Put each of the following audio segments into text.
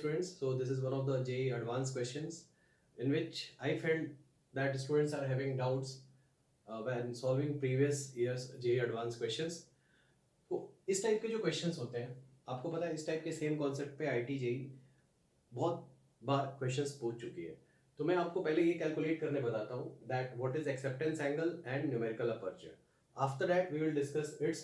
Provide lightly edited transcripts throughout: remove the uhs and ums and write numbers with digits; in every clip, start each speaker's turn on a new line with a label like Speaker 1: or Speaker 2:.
Speaker 1: students. So this is one of the JEE advanced questions in which I felt that students are having doubts when solving previous years JEE advanced questions. तो इस type के जो questions होते हैं, आपको पता है इस टाइप के सेम कॉन्सेप्ट पे आईटी जेई बहुत बार क्वेश्चंस पूछ चुकी है। तो मैं आपको पहले ये कैलकुलेट करने बताता हूँ that what is acceptance angle and numerical aperture. After that we will discuss its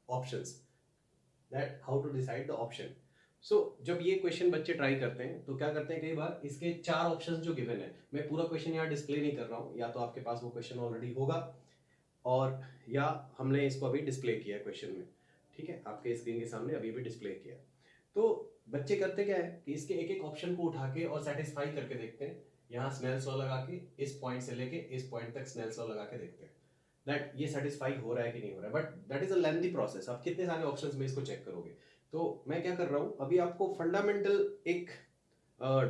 Speaker 1: options, that how to decide the option. So जब ये क्वेश्चन बच्चे ट्राई करते हैं तो क्या करते हैं, कई बार इसके 4 ऑप्शंस जो गिवन है, मैं पूरा क्वेश्चन यहाँ डिस्प्ले नहीं कर रहा हूँ, या तो आपके पास वो क्वेश्चन ऑलरेडी होगा और या हमने इसको अभी डिस्प्ले किया है क्वेश्चन में, ठीक है, आपके स्क्रीन के सामने अभी भी डिस्प्ले किया है। तो बच्चे करते क्या है कि इसके एक एक ऑप्शन को उठा के और सेटिस्फाई करके देखते हैं, यहाँ स्नेल्स लॉ लगा के इस पॉइंट से लेके इस पॉइंट तक स्नेल्स लॉ लगा के देखते हैं दैट ये सेटिस्फाई हो रहा है कि नहीं हो रहा है, but that is a lengthy process. आप कितने सारे ऑप्शंस में इसको चेक करोगे। तो मैं क्या कर रहा हूँ, अभी आपको फंडामेंटल एक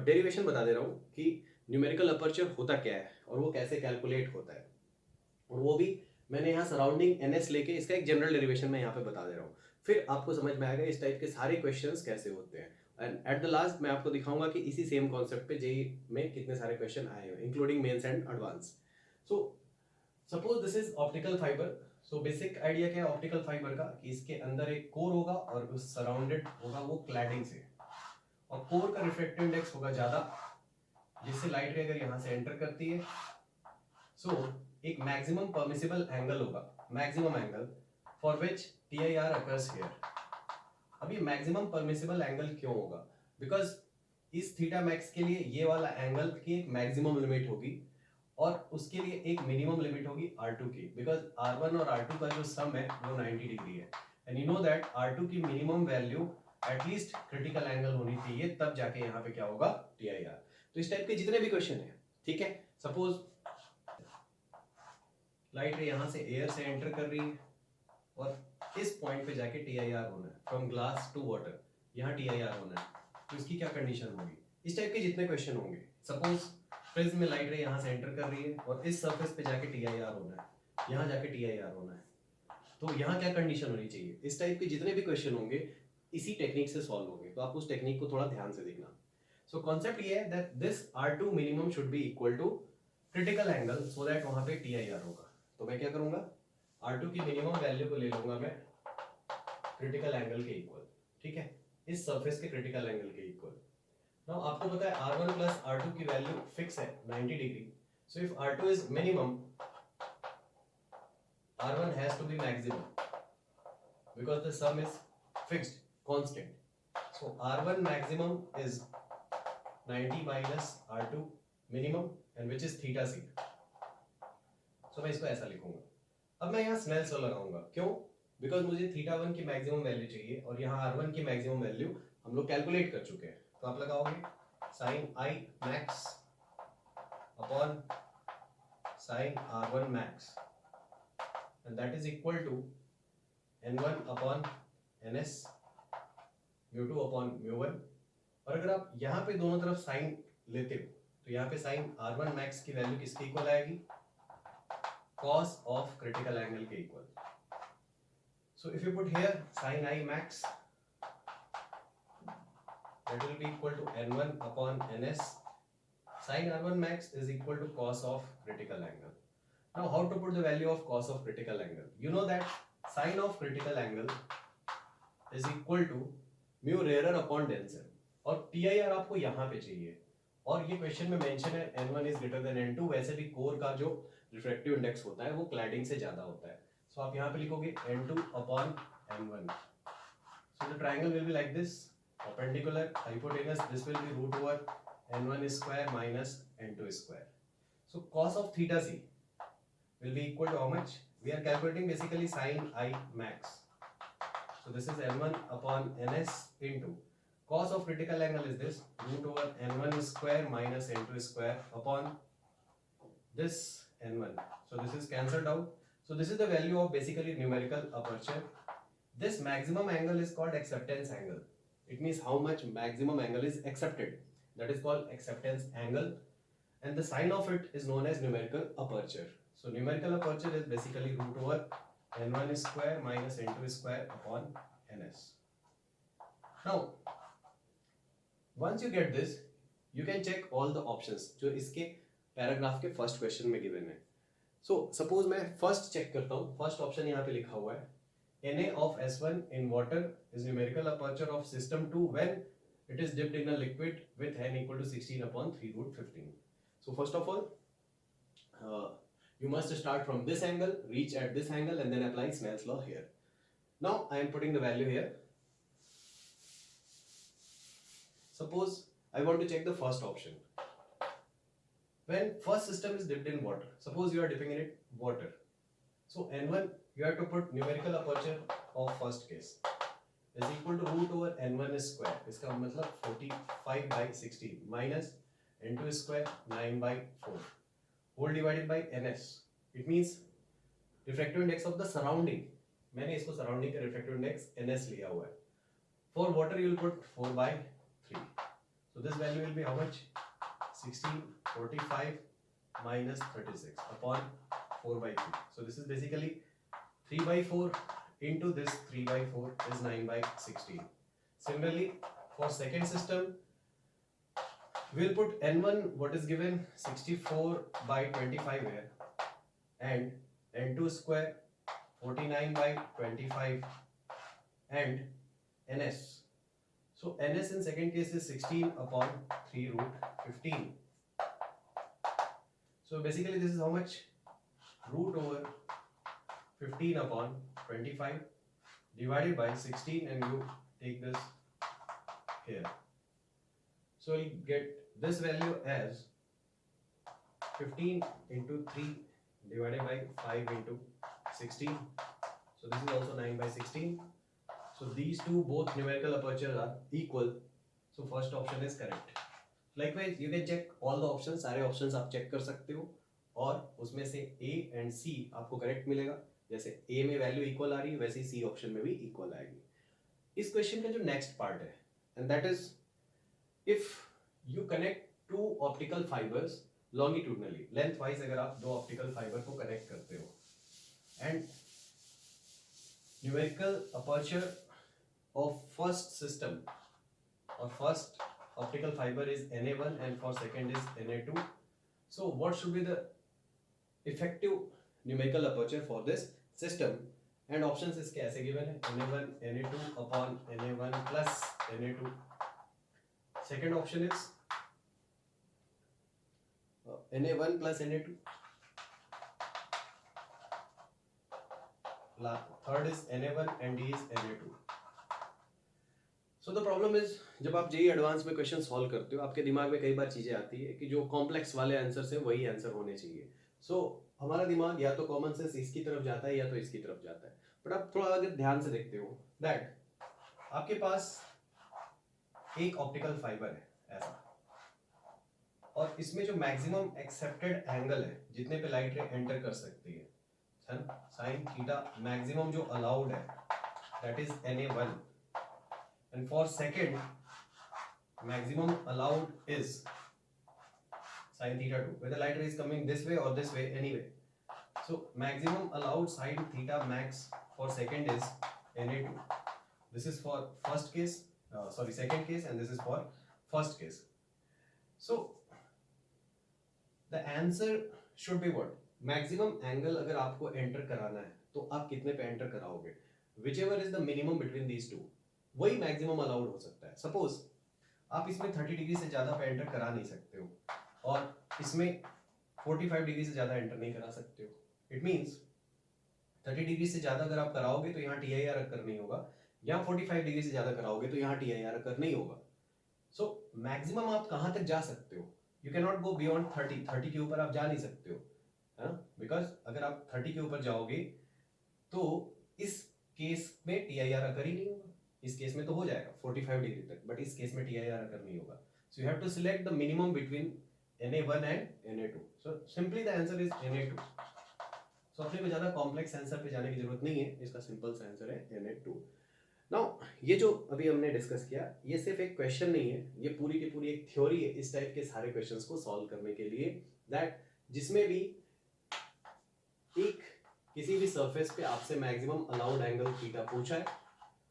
Speaker 1: डेरिवेशन बता दे रहा हूँ कि न्यूमेरिकल अपर्चर होता क्या है और वो कैसे कैलकुलेट होता है, और वो भी मैंने यहाँ सराउंडिंग एनएस लेके इसका एक जनरल डेरिवेशन मैं यहाँ पे बता दे रहा हूँ। फिर आपको समझ में आएगा इस टाइप के सारे क्वेश्चंस कैसे होते हैं, एंड एट द लास्ट मैं आपको दिखाऊंगा कि इसी सेम कॉन्सेप्ट पे जेई में कितने सारे क्वेश्चन आए हुए including mains and advance. So suppose this is optical fibre. So basic idea क्या है ऑप्टिकल फाइबर का, कि इसके अंदर एक कोर होगा और उस सराउंडेड होगा वो क्लैडिंग से, और कोर का रिफ्रैक्टिव इंडेक्स होगा ज्यादा, जिससे लाइट रे अगर यहाँ से एंटर करती है सो एक मैक्सिमम परमिसिबल एंगल होगा, maximum angle for which TIR occurs here। अब ये मैक्सिमम परमिसिबल एंगल क्यों होगा, बिकॉज इस थीटा मैक्स के लिए ये वाला एंगल की एक मैक्सिमम लिमिट होगी और उसके लिए एक मिनिमम लिमिट होगी R2 की, बिकॉज R1 और R2 का जो सम है वो 90 डिग्री है, and you know that R2 की minimum value at least critical angle होनी चाहिए, तब जाके यहाँ पे क्या होगा TIR। तो इस टाइप के जितने भी क्वेश्चन है, ठीक है, सपोज लाइट यहाँ से एयर से एंटर कर रही है और इस पॉइंट पे जाके TIR होना है, फ्रॉम ग्लास टू वाटर, यहाँ TIR होना है, तो इसकी क्या कंडीशन होगी। इस टाइप के जितने क्वेश्चन होंगे, सपोज प्रिज्म में लाइट रे यहाँ से एंटर कर रही है और इस सरफेस पे जाके TIR होना है, यहाँ जाके TIR होना है, तो यहाँ क्या कंडीशन होनी चाहिए। इस टाइप के जितने भी क्वेश्चन होंगे इसी टेक्निक से सॉल्व होंगे, तो आप उस टेक्निक को थोड़ा ध्यान से देखना। सो कॉन्सेप्ट ये है that this R2 minimum should be equal to critical angle, so that वहां पे TIR होगा। तो मैं क्या करूंगा, R2 की मिनिमम वैल्यू को ले लूंगा मैं क्रिटिकल एंगल के इक्वल, ठीक है, इस सरफेस के क्रिटिकल एंगल के इक्वल। नाउ आपको पता है R1 प्लस R2 की वैल्यू फिक्स है 90 degree, so if R2 is minimum R1 has to be maximum because the sum is fixed constant, so R1 maximum is 90 minus R2 minimum and which is theta c। So मैं इसको ऐसा लिखूंगा। अब मैं यहाँ Snell's law लगाऊंगा, क्यों, because मुझे θ1 की मैक्सिमम वैल्यू चाहिए और यहाँ R1 की मैक्सिमम वैल्यू हम लोग कैलकुलेट कर चुके हैं। तो आप लगाओगे sin I max upon sin R1 max and that is equal to n1 upon ns mu2 upon mu1। और अगर आप यहाँ पे दोनों तरफ साइन लेते हो तो यहाँ पे sin R1 max की वैल्यू किसके इक्वल आएगी, cos of critical angle के equal। So if you put here sin I max, that will be equal to n1 upon ns। Sin R1 max is equal to cos of critical angle। Now how to put the value of cos of critical angle? You know that sin of critical angle is equal to mu rarer upon denser, और TIR आपको यहाँ पे चाहिए, और ये question में mention है n1 is greater than n2। वैसे भी कोर का जो रिफ्रैक्टिव इंडेक्स होता है वो क्लैडिंग से ज्यादा होता है, सो आप यहाँ पे लिखोगे n2 upon n1। So the triangle will be like this, perpendicular, hypotenuse, this will be root over n1 square minus n2 square। So cos of theta c will be equal to how much? We are calculating basically sin I max, so this is n1 upon ns into cos of critical angle is this root over n1 square minus n2 square upon this n1, so this is cancelled out। So this is the value of basically numerical aperture। This maximum angle is called acceptance angle, it means how much maximum angle is accepted, that is called acceptance angle, and the sign of it is known as numerical aperture। So numerical aperture is basically root over n1 square minus n2 square upon ns। Now once you get this you can check all the options जो इसके paragraph के first question में given है. So suppose मैं first check करता हूँ. First option यहाँ पे लिखा हुआ है Na of S1 in water is numerical aperture of system 2 when it is dipped in a liquid with n equal to 16 upon 3 root 15. So first of all, you must start from this angle, reach at this angle and then apply Snell's law here. Now I am putting the value here. Suppose I want to check the first option. When first system is dipped in water, suppose you are dipping in it water. So N1 you have to put numerical aperture of first case is equal to root over N1 square. इसका मतलब 45 by 16 minus N2 square 9 by 4 whole divided by NS. It means refractive index of the surrounding. मैंने इसको surrounding का refractive index NS लिया हुआ है. For water you will put 4 by 3. So this value will be how much? 16 45 minus 36 upon 4 by 3. So this is basically 3 by 4 into this 3 by 4 is 9 by 16. Similarly, for second system, we'll put N1 what is given 64 by 25 here and N2 square 49 by 25 and NS. So NS in second case is 16 upon 3 root 15. So basically this is how much? Root over 15 upon 25 divided by 16 and you take this here. So you get this value as 15 into 3 divided by 5 into 16. So this is also 9 by 16. So these two both numerical apertures are equal. So first option is correct. Likewise you can check all the options. सारे options आप check कर सकते हो और उसमें से A and C आपको correct मिलेगा. जैसे A में वैल्यू इक्वल आ रही है वैसे ही C ऑप्शन में भी इक्वल आएगी. इस क्वेश्चन का जो नेक्स्ट पार्ट है and that is if you connect to optical fibres longitudinally lengthwise अगर आप दो ऑप्टिकल फाइबर को कनेक्ट करते हो and numerical aperture of first system और first optical fiber is Na1 and for second is Na2. So what should be the effective numerical aperture for this system? And options इसके ऐसे given है Na1 Na2 upon Na1 plus Na2. Second option is Na1 plus Na2. Third is Na1 and D is Na2. So the problem is जब आप JEE advance में question solve करते हो आपके दिमाग में कई बार चीज़ें आती है कि जो कॉम्प्लेक्स वाले आंसर से वही आंसर होने चाहिए. सो हमारा दिमाग या तो कॉमन सेंस इसकी तरफ जाता है या तो इसकी तरफ जाता है. बट आप थोड़ा अगर ध्यान से देखते हो दैट आपके पास एक ऑप्टिकल फाइबर है ऐसा और इसमें जो मैक्सिमम एक्सेप्टेड एंगल है जितने पे लाइट रे एंटर कर सकती है साइन थीटा मैक्सिमम जो अलाउड है that is Na1. And for second, maximum allowed is sin theta 2. Whether light ray is coming this way or this way, anyway. So maximum allowed sin theta max for second is Na2. This is for first case, second case, and this is for first case. So the answer should be what? Maximum angle अगर आपको enter कराना है तो आप कितने पे enter कराओगे? Whichever is the minimum between these two. वही मैक्सिमम अलाउड हो सकता है. सपोज आप इसमें 30 डिग्री से ज़्यादा पे एंटर करा नहीं सकते हो और इसमें 45 डिग्री से ज़्यादा एंटर नहीं करा सकते हो. इट मीन्स 30 डिग्री से ज़्यादा अगर आप कराओगे तो यहाँ TIR अकर नहीं होगा, यहाँ 45 डिग्री से ज़्यादा कराओगे तो यहाँ TIR अकर नहीं होगा. सो मैक्सिमम आप कहाँ तक जा सकते हो? You can not go beyond 30 के ऊपर आप जा नहीं सकते हो, है ना? बिकॉज अगर आप 30 के ऊपर जाओगे तो इस केस में TIR अकर ही नहीं होगा. इस केस में तो हो जाएगा 45 डिग्री तक बट इस केस में TIR अकर नहीं होगा. So you have to select the minimum between Na1 and Na2. So simply the answer is Na2. So अपने को ज़्यादा कॉम्प्लेक्स आंसर पे जाने की जरूरत नहीं है, इसका सिंपल सा आंसर है Na2. नाउ ये जो अभी हमने डिस्कस किया ये सिर्फ एक क्वेश्चन नहीं है, ये पूरी की पूरी एक थ्योरी है इस टाइप के सारे क्वेश्चंस को सॉल्व करने के लिए दैट जिसमें भी एक किसी भी सरफेस पे आपसे मैक्सिमम अलाउड एंगल थीटा पूछा है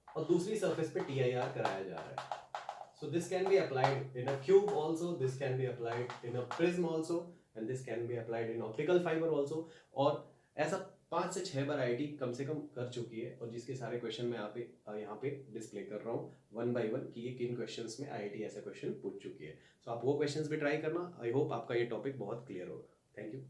Speaker 1: और दूसरी सरफेस पे TIR कराया जा रहा है. So this can be applied in a cube also, this can be applied in a prism also, and this can be applied in optical fiber also. और ऐसा 5 से 6 वैरायटी कम से कम कर चुकी है, और जिसके सारे क्वेश्चन मैं यहाँ पे डिस्प्ले कर रहा हूँ वन बाय वन कि ये किन क्वेश्चंस में आईआईटी ऐसा क्वेश्चन पूछ चुकी है. सो आप वो क्वेश्चंस भी ट्राई करना. आई होप आपका ये टॉपिक बहुत क्लियर होगा. Thank you.